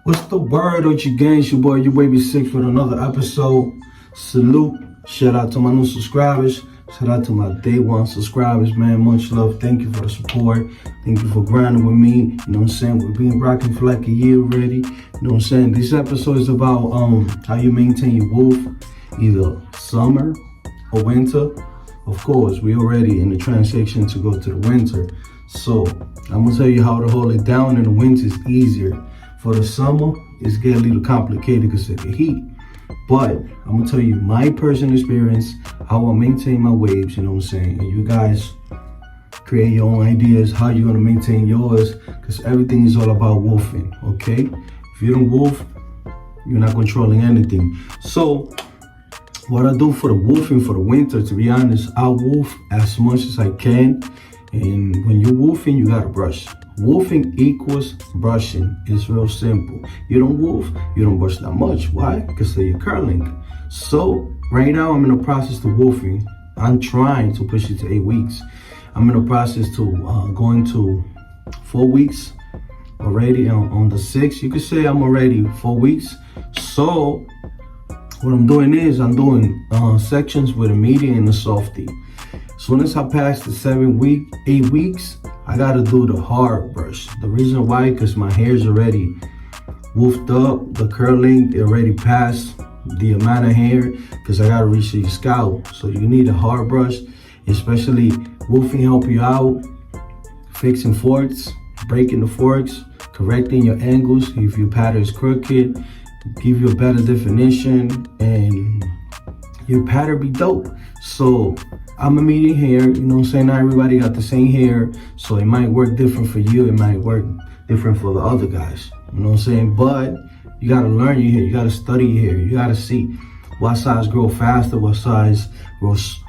What's the word, Ochi Gang? It's your boy, your baby Six with another episode. Salute. Shout out to my new subscribers. Shout out to my day one subscribers, man. Much love. Thank you for the support. Thank you for grinding with me. You know what I'm saying? We've been rocking for like a year already. You know what I'm saying? This episode is about how you maintain your wolf, either summer or winter. Of course, we already in the transition to go to the winter. So I'm gonna tell you how to hold it down in the winter is easier. For the summer, it's get a little complicated because of the heat. But I'm gonna tell you my personal experience, how I maintain my waves, you know what I'm saying? And you guys create your own ideas, how you're gonna maintain yours, because everything is all about wolfing, okay? If you don't wolf, you're not controlling anything. So what I do for the wolfing for the winter, to be honest, I wolf as much as I can. And when you're wolfing, you gotta brush. Wolfing equals brushing. It's real simple. You don't wolf, you don't brush that much. Why? Because of your curling. So right now I'm in the process of wolfing. I'm trying to push it to 8 weeks. I'm in the process to going to 4 weeks already on the 6th. You could say I'm already 4 weeks. So what I'm doing is I'm doing sections with a medium and a softie. As soon as I pass the 8 weeks, I gotta do the hard brush. The reason why, because my hair's already woofed up, the curling already passed the amount of hair, because I gotta reach your scalp. So you need a hard brush, especially woofing help you out, fixing forks, breaking the forks, correcting your angles if your pattern is crooked, give you a better definition, and your pattern be dope. So I'm a medium hair, you know what I'm saying? Not everybody got the same hair, so it might work different for you, it might work different for the other guys, you know what I'm saying? But you gotta learn your hair, you gotta study your hair, you gotta see what size grow faster, what size grows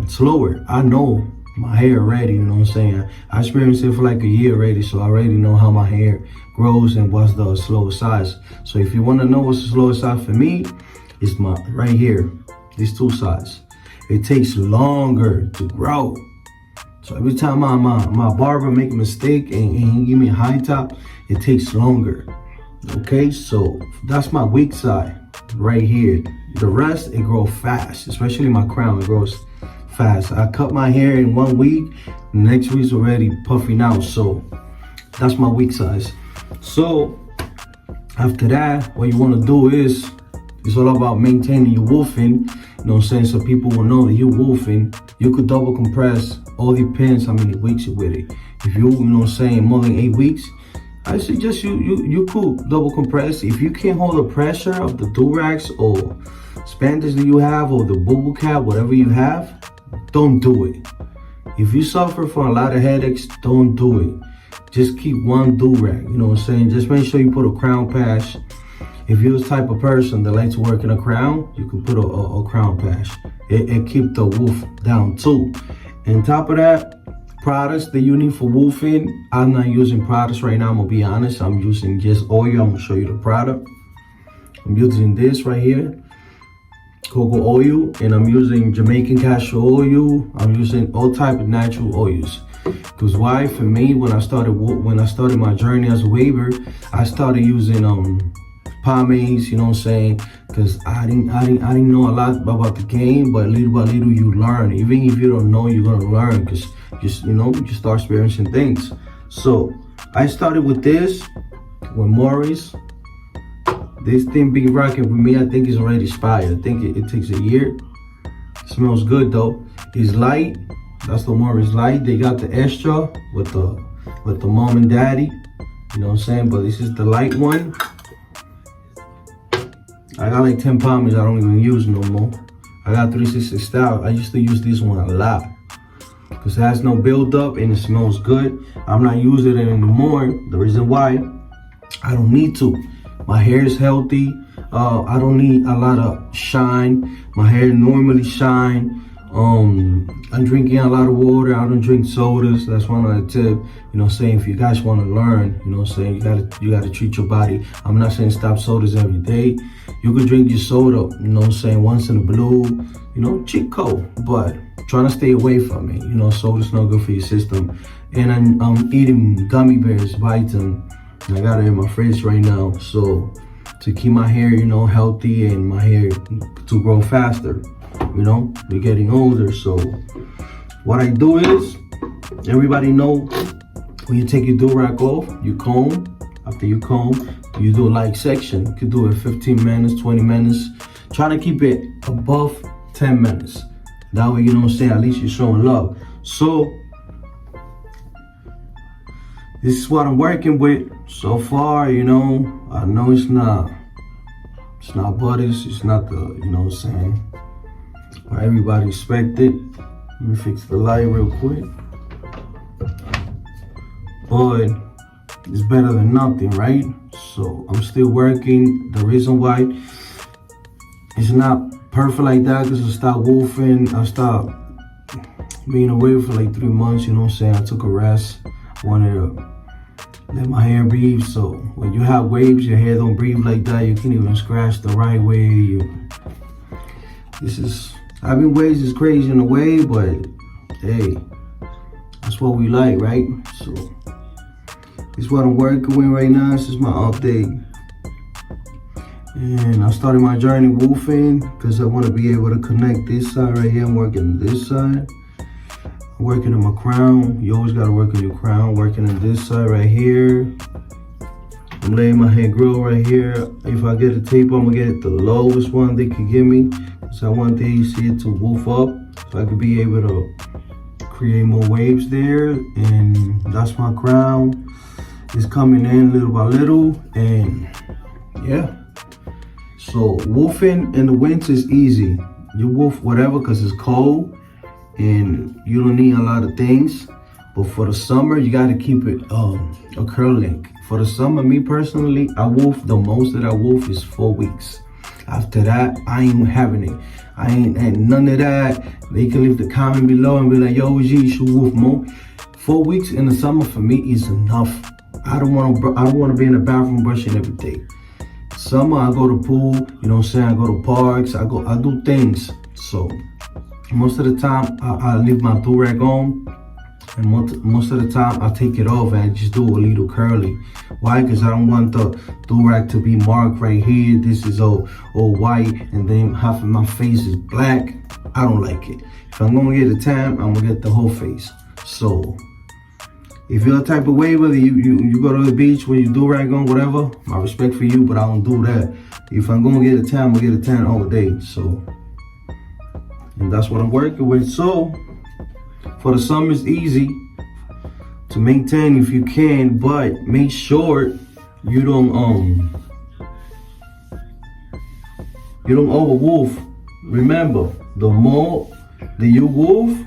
slower. I know my hair already, you know what I'm saying? I experienced it for like a year already, so I already know how my hair grows and what's the slowest size. So if you wanna know what's the slowest size for me, it's my right here, these two sides. It takes longer to grow. So every time my barber make a mistake and he give me a high top, it takes longer. Okay, so that's my weak side right here. The rest, it grows fast, especially my crown, it grows fast. I cut my hair in 1 week, the next week's already puffing out. So that's my weak size. So after that, what you wanna do is, it's all about maintaining your wolfing. You know what I'm saying? So people will know that you're wolfing. You could double compress. All depends how many weeks you're with it. If you know what I'm saying, more than 8 weeks, I suggest you could double compress. If you can't hold the pressure of the do-rags or spandex that you have, or the boo-boo cap, whatever you have, don't do it. If you suffer from a lot of headaches, don't do it. Just keep one do-rag, you know what I'm saying? Just make sure you put a crown patch. If you're the type of person that likes to work in a crown, you can put a crown patch. It keep the wolf down too. And top of that, products that you need for wolfing, I'm not using products right now, I'm gonna be honest. I'm using just oil. I'm gonna show you the product. I'm using this right here, cocoa oil, and I'm using Jamaican castor oil. I'm using all type of natural oils. Because why? For me, when I started my journey as a waver, I started using pomades, you know what I'm saying? Because I didn't know a lot about the game, but little by little you learn. Even if you don't know, you're gonna learn, because just you start experiencing things. So I started with this, with Morris. This thing been rocking with me. I think it's already expired. I think it takes a year. It smells good though. It's light. That's the Morris light. They got the extra with the mom and daddy. You know what I'm saying? But this is the light one. I got like 10 pomades I don't even use no more. I got 360 style. I used to use this one a lot because it has no buildup and it smells good. I'm not using it anymore. The reason why, I don't need to. My hair is healthy. I don't need a lot of shine. My hair normally shine. I'm drinking a lot of water. I don't drink sodas. That's one of the tip. You know what I'm saying? If you guys want to learn, you know what I'm saying, you gotta treat your body. I'm not saying stop sodas every day. You could drink your soda, you know what I'm saying, once in a blue, you know, cheat code, but trying to stay away from it. You know, soda's not good for your system. And I'm eating gummy bears, vitamin I got it in my fridge right now. So to keep my hair, you know, healthy and my hair to grow faster. You know, we're getting older. So what I do is, everybody know, when you take your do-rag off, you comb. After you comb, you do a light section. You could do it 15 minutes, 20 minutes. Try to keep it above 10 minutes. That way, you know what I'm saying, at least you're showing love. So this is what I'm working with so far. You know, I know it's not butters, it's not the, you know what I'm saying, what everybody expected. Let me fix the light real quick. But it's better than nothing, right? So I'm still working. The reason why it's not perfect like that, because I stopped wolfing. I stopped being away for like 3 months, you know what I'm saying? I took a rest. I wanted to let my hair breathe. So when you have waves, your hair don't breathe like that. You can't even scratch the right way. Having waves is crazy in a way, but hey, that's what we like, right? So this is what I'm working with right now. This is my update. And I started my journey wolfing because I want to be able to connect this side right here. I'm working this side. I'm working on my crown. You always got to work on your crown. Working on this side right here. I'm letting my hair grow right here. If I get a tape, I'm going to get the lowest one they could give me. So I want these here to wolf up so I could be able to create more waves there. And that's my crown. It's coming in little by little, and yeah. So wolfing in the winter is easy. You wolf whatever because it's cold and you don't need a lot of things. But for the summer, you got to keep it a curl length. For the summer, me personally, I wolf, the most that I wolf is 4 weeks. After that, I ain't having it. I ain't none of that. They can leave the comment below and be like, yo, G, you should wolf more. 4 weeks in the summer for me is enough. I don't want to be in the bathroom brushing every day. Summer, I go to pool, you know what I'm saying? I go to parks, I do things. So most of the time, I leave my do-rag on, and most of the time, I take it off and I just do a little curly. Why? Because I don't want the do-rag to be marked right here. This is all white, and then half of my face is black. I don't like it. If I'm gonna get a tan, I'm gonna get the whole face. So if you're the type of waver that you go to the beach when you do-rag on, whatever, my respect for you, but I don't do that. If I'm gonna get a tan, I'm gonna get a tan all day. So, and that's what I'm working with. So for the summer, it's easy to maintain if you can, but make sure you don't over wolf. Remember, the more that you wolf,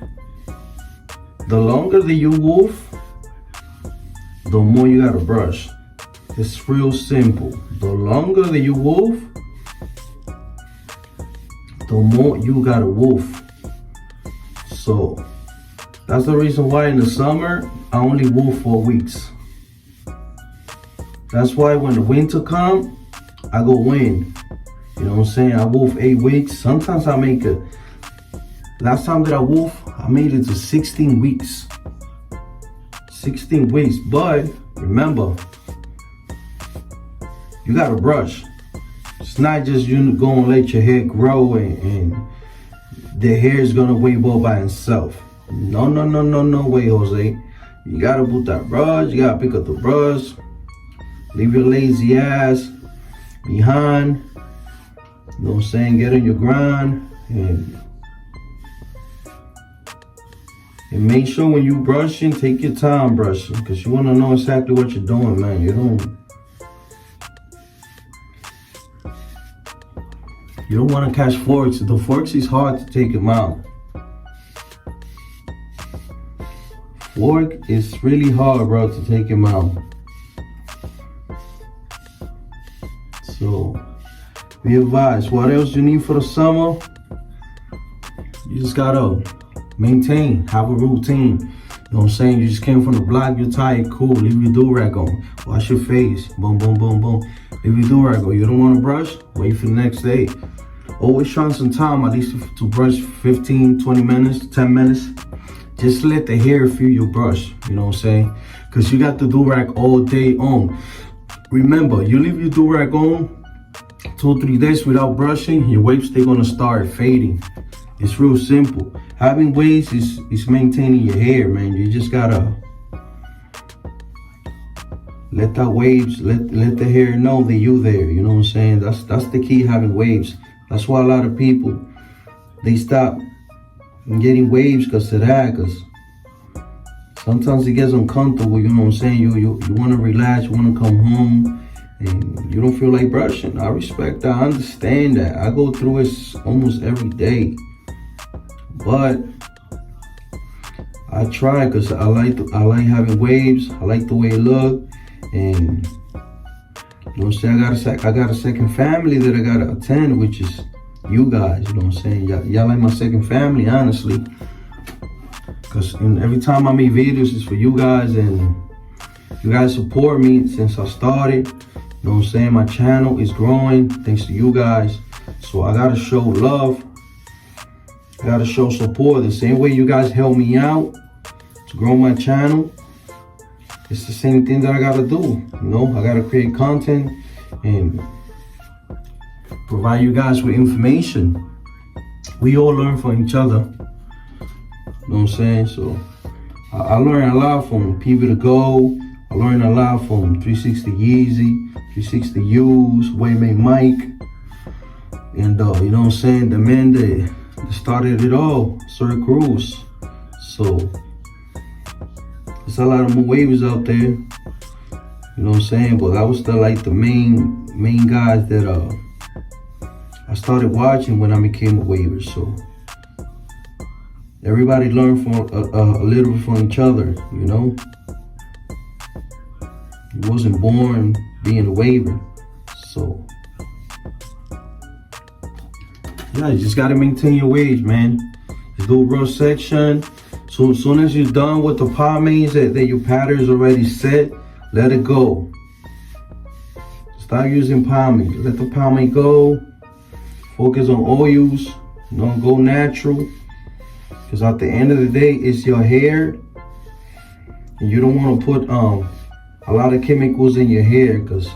the longer that you wolf, the more you gotta brush. It's real simple. The longer that you wolf, the more you gotta wolf. So that's the reason why in the summer, I only wolf 4 weeks. That's why when the winter comes, I go in. You know what I'm saying? I wolf 8 weeks. Sometimes I make it. Last time that I wolf, I made it to 16 weeks. 16 weeks, but remember, you gotta brush. It's not just you gonna let your hair grow and the hair is gonna wave all by itself. No way, Jose. You gotta put that brush, you gotta pick up the brush, leave your lazy ass behind, you know what I'm saying, get on your grind, and make sure when you brushing, take your time brushing, because you want to know exactly what you're doing, man. You don't want to catch forks. The forks is hard to take them out. Fork is really hard, bro, to take them out. So be advised. What else you need for the summer? You just gotta maintain, have a routine. You know what I'm saying? You just came from the block, you're tired, cool, leave your do-rag on. Wash your face, boom, boom, boom, boom. Leave your do-rag on. You don't want to brush? Wait for the next day. Always try some time, at least to brush 15, 20 minutes, 10 minutes. Just let the hair feel your brush, you know what I'm saying? Because you got the do-rag all day on. Remember, you leave your do-rag on 2 or 3 days without brushing, your waves, they're gonna start fading. It's real simple. Having waves is maintaining your hair, man. You just gotta let that waves, let the hair know that you there. You know what I'm saying? That's the key, having waves. That's why a lot of people, they stop getting waves because of that. Because sometimes it gets uncomfortable. You know what I'm saying? You want to relax. You want to come home, and you don't feel like brushing. I respect that. I understand that. I go through it almost every day. But I try because I like having waves. I like the way it look, and you know what I'm saying. I got a second family that I gotta attend, which is you guys. You know what I'm saying. Y'all like my second family, honestly. Because every time I make videos, it's for you guys, and you guys support me since I started. You know what I'm saying. My channel is growing thanks to you guys. So I gotta show love. I gotta show support the same way you guys help me out to grow my channel. It's the same thing that I gotta do. You know, I gotta create content and provide you guys with information. We all learn from each other. You know what I'm saying? So I learned a lot from People to Go. I learned a lot from 360 Yeezy, 360 Use, Waymay Mike, and you know what I'm saying, the man that started it all, Sir Cruz. So there's a lot of more waivers out there, you know what I'm saying, but I was still like the main guys that I started watching when I became a waiver. So everybody learned from a little bit from each other, you know. You wasn't born being a waiver. So yeah, you just gotta maintain your waves, man. Just do a brush section. So as soon as you're done with the pomades that your pattern is already set, let it go. Stop using pomade. Let the pomade go. Focus on oils. Don't go natural. Because at the end of the day, it's your hair. And you don't want to put a lot of chemicals in your hair, because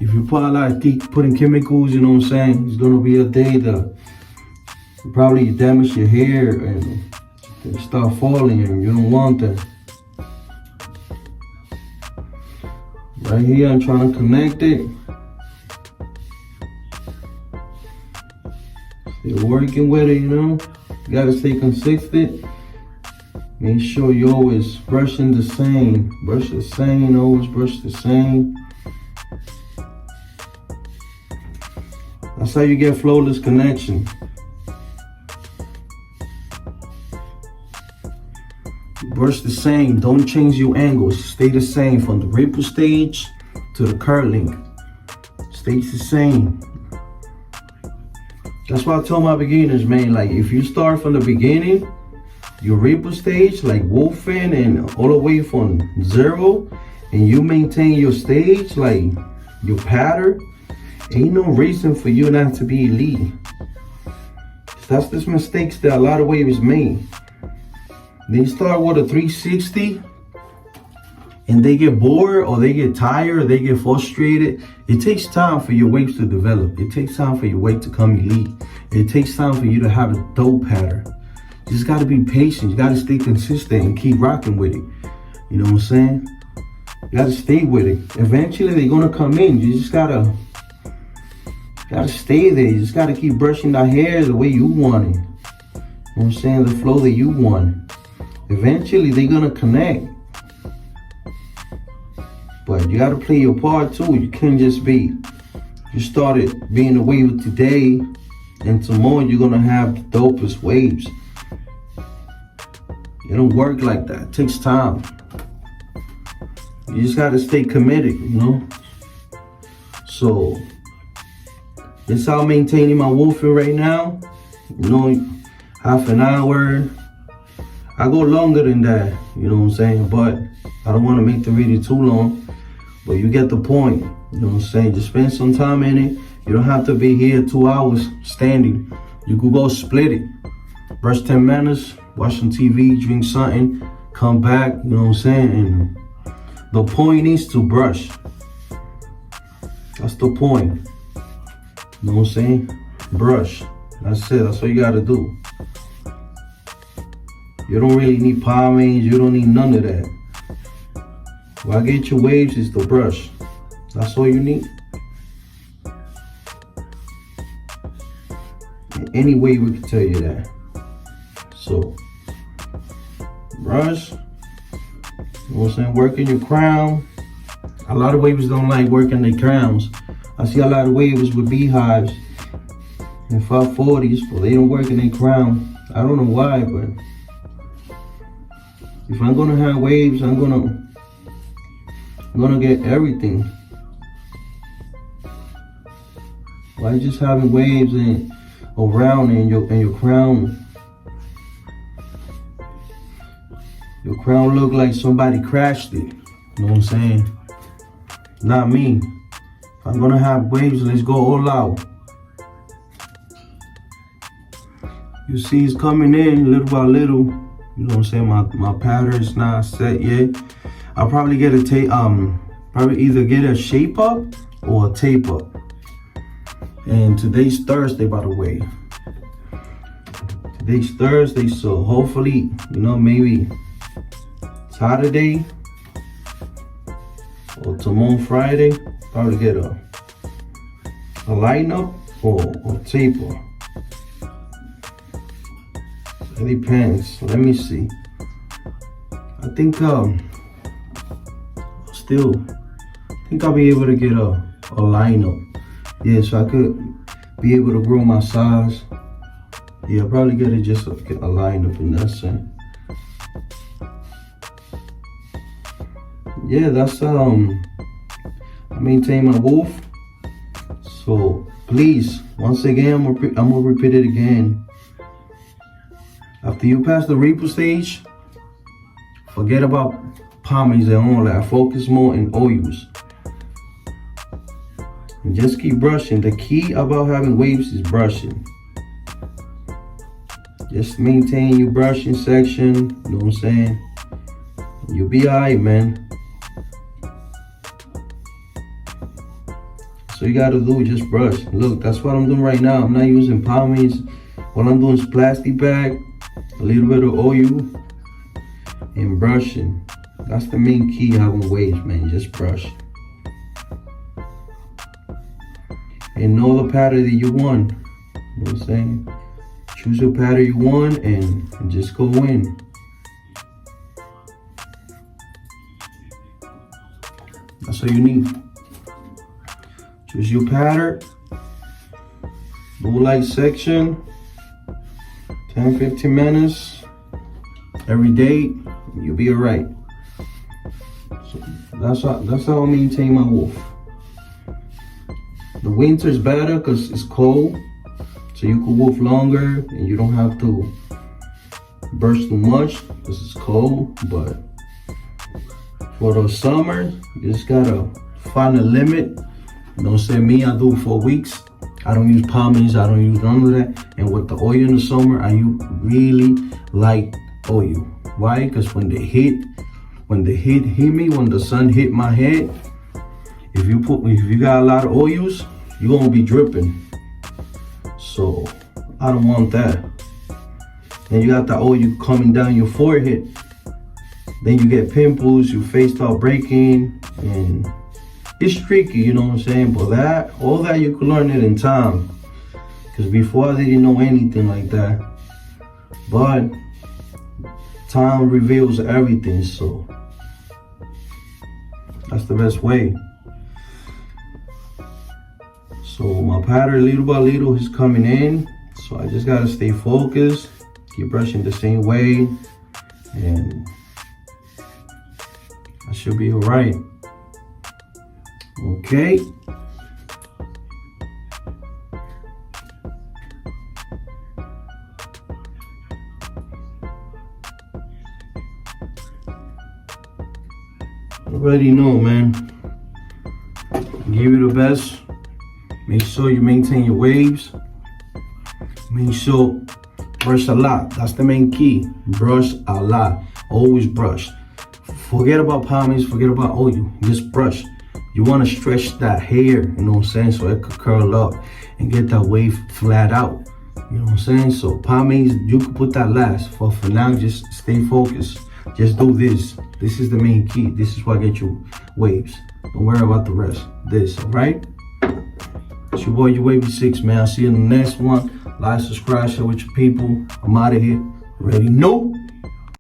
if you put a lot of putting chemicals, you know what I'm saying, it's gonna be a day that probably damage your hair and start falling, and you don't want that. Right here, I'm trying to connect it. Still working with it, you know. You gotta stay consistent. Make sure you always brushing the same. Brush the same, always brush the same. That's how you get flawless connection. Brush the same, don't change your angles. Stay the same from the ripple stage to the curling. Stays the same. That's why I tell my beginners, man, like if you start from the beginning, your ripple stage, like wolfing and all the way from 0, and you maintain your stage, like your pattern, ain't no reason for you not to be elite. That's the mistakes that a lot of waves made. They start with a 360 and they get bored, or they get tired, or they get frustrated. It takes time for your waves to develop. It takes time for your wave to come elite. It takes time for you to have a dope pattern. You just gotta be patient. You gotta stay consistent and keep rocking with it. You know what I'm saying? You gotta stay with it. Eventually they're gonna come in. You just gotta stay there. You just gotta keep brushing the hair the way you want it. You know what I'm saying? The flow that you want. Eventually they're gonna connect. But you gotta play your part too. You can't just be, you started being a waver today and tomorrow you're gonna have the dopest waves. It don't work like that. It takes time. You just gotta stay committed, you know? So that's how I'm maintaining my wolfing right now. You know, half an hour. I go longer than that, you know what I'm saying? But I don't want to make the video too long. But you get the point, you know what I'm saying? Just spend some time in it. You don't have to be here 2 hours standing. You could go split it. Brush 10 minutes, watch some TV, drink something, come back, you know what I'm saying? And The point is to brush. That's the point. You know what I'm saying? Brush. That's it. That's all you gotta do. You don't really need pomades. You don't need none of that. What get your waves is the brush. That's all you need. In any way we can tell you that. So, brush. You know what I'm saying? Working your crown. A lot of wavers don't like working their crowns. I see a lot of wavers with beehives and 540s, but they don't work in their crown. I don't know why, but if I'm gonna have waves, I'm gonna get everything. Why just having waves and around in your crown? Your crown look like somebody crashed it. You know what I'm saying? Not me. If I'm gonna have waves, let's go all out. You see it's coming in little by little. You know what I'm saying? My pattern's not set yet. I'll probably get probably either get a shape up or a tape up. And today's Thursday, by the way. Today's Thursday, so hopefully, you know, maybe Saturday or tomorrow Friday, probably get a lineup or taper. It depends. Let me see. I think I'll be able to get a lineup. Yeah, so I could be able to grow my size. Yeah, I'll probably get a lineup in that sense. Yeah, that's I maintain my wolf. So please, once again, I'm gonna repeat it again. After you pass the Reaper stage, forget about pomades and all that. Focus more in oils. And just keep brushing. The key about having waves is brushing. Just maintain your brushing section. You know what I'm saying? You'll be alright, man. So you gotta do is just brush. Look, that's what I'm doing right now. I'm not using pomades. What I'm doing is plastic bag, a little bit of oil, and brushing. That's the main key having waves, man. Just brush. And know the pattern that you want. You know what I'm saying? Choose your pattern you want and just go in. That's all you need. Choose your pattern. Blue light section. 10-15 minutes every day. You'll be alright. So that's how I maintain my wolf. The winter is better because it's cold, so you can wolf longer and you don't have to burst too much because it's cold. But for the summer, you just gotta find a limit. You know what I'm saying? Me, I do 4 weeks. I don't use pomades, I don't use none of that. And with the oil in the summer, I use really light oil. Why? Because when the heat hit me, when the sun hit my head, if you got a lot of oils, you're gonna be dripping. So I don't want that. And you got the oil coming down your forehead. Then you get pimples, your face start breaking, and it's tricky, you know what I'm saying? But all that you can learn it in time. Because before I didn't know anything like that. But time reveals everything, so that's the best way. So my pattern little by little is coming in. So I just gotta stay focused, keep brushing the same way, and I should be all right. Okay. Already know, man. Give it the best. Make sure you maintain your waves. Make sure brush a lot. That's the main key. Brush a lot. Always brush. forget about pomades, forget about oil. Just brush. You want to stretch that hair, you know what I'm saying, so it could curl up and get that wave flat out. You know what I'm saying? So pomades, you can put that last. For now, just stay focused. Just do this. This is the main key. This is what get you waves. Don't worry about the rest. This, all right? It's your boy, your Wavy 6, man. I'll see you in the next one. Like, subscribe, share with your people. I'm out of here. Already know.